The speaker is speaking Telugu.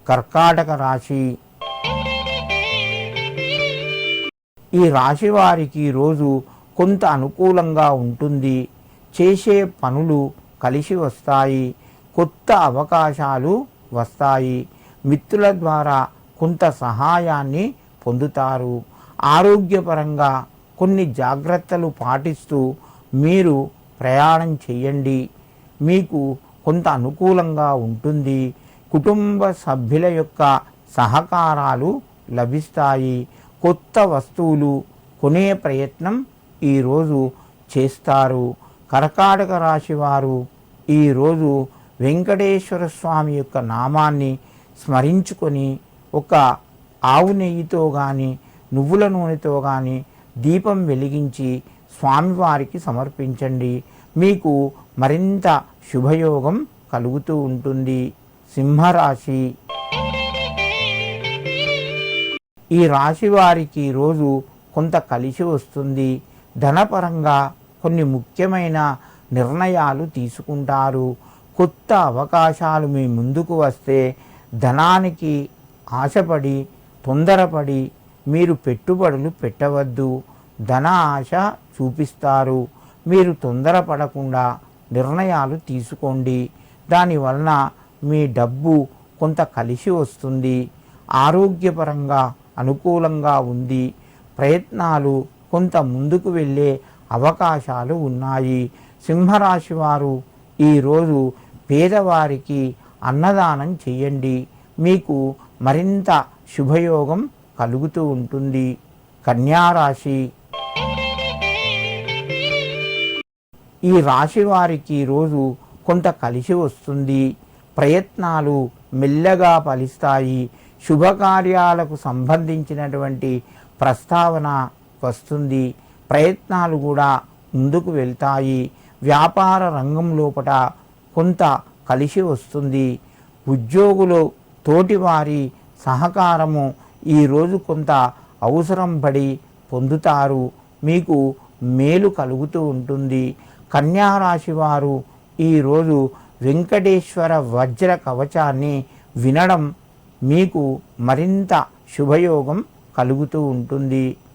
కర్కాటక రాశి. ఈ రాశి వారికి రోజు కొంత అనుకూలంగా ఉంటుంది. చేసే పనులు కలిసి వస్తాయి. కొత్త అవకాశాలు వస్తాయి. మిత్రుల ద్వారా కొంత సహాయాన్ని పొందుతారు. ఆరోగ్యపరంగా కొన్ని జాగ్రత్తలు పాటిస్తూ మీరు ప్రయాణం చేయండి. మీకు కొంత అనుకూలంగా ఉంటుంది. కుటుంబ సభ్యుల యొక్క సహకారాలు లభిస్తాయి. కొత్త వస్తువులు కొనే ప్రయత్నం ఈరోజు చేస్తారు. కర్కాటక రాశి వారు ఈరోజు వెంకటేశ్వర స్వామి యొక్క నామాన్ని స్మరించుకొని ఒక ఆవు నెయ్యితో కానీ నువ్వుల నూనెతో కానీ దీపం వెలిగించి స్వామివారికి సమర్పించండి. మీకు మరింత శుభయోగం కలుగుతూ ఉంటుంది. సింహరాశి. ఈ రాశి వారికి రోజు కొంత కలిసి వస్తుంది. ధనపరంగా కొన్ని ముఖ్యమైన నిర్ణయాలు తీసుకుంటారు. కొత్త అవకాశాలు మీ ముందుకు వస్తే ధనానికి ఆశపడి తొందరపడి మీరు పెట్టుబడులు పెట్టవద్దు. ధన ఆశ చూపిస్తారు. మీరు తొందరపడకుండా నిర్ణయాలు తీసుకోండి. దానివలన మీ డబ్బు కొంత కలిసి వస్తుంది. ఆరోగ్యపరంగా అనుకూలంగా ఉంది. ప్రయత్నాలు కొంత ముందుకు వెళ్ళే అవకాశాలు ఉన్నాయి. సింహరాశి వారు ఈరోజు పేదవారికి అన్నదానం చేయండి. మీకు మరింత శుభయోగం కలుగుతూ ఉంటుంది. కన్యారాశి. ఈ రాశి వారికి రోజు కొంత కలిసి వస్తుంది. ప్రయత్నాలు మెల్లగా ఫలిస్తాయి. శుభకార్యాలకు సంబంధించినటువంటి ప్రస్తావన వస్తుంది. ప్రయత్నాలు కూడా ముందుకు వెళ్తాయి. వ్యాపార రంగం లోపల కొంత కలిసి వస్తుంది. ఉద్యోగులు తోటివారి సహకారము ఈరోజు కొంత అవసరం పడి పొందుతారు. మీకు మేలు కలుగుతూ ఉంటుంది. కన్యారాశి వారు ఈరోజు వెంకటేశ్వర వజ్ర కవచాన్ని వినడం మీకు మరింత శుభయోగం కలుగుతూ ఉంటుంది.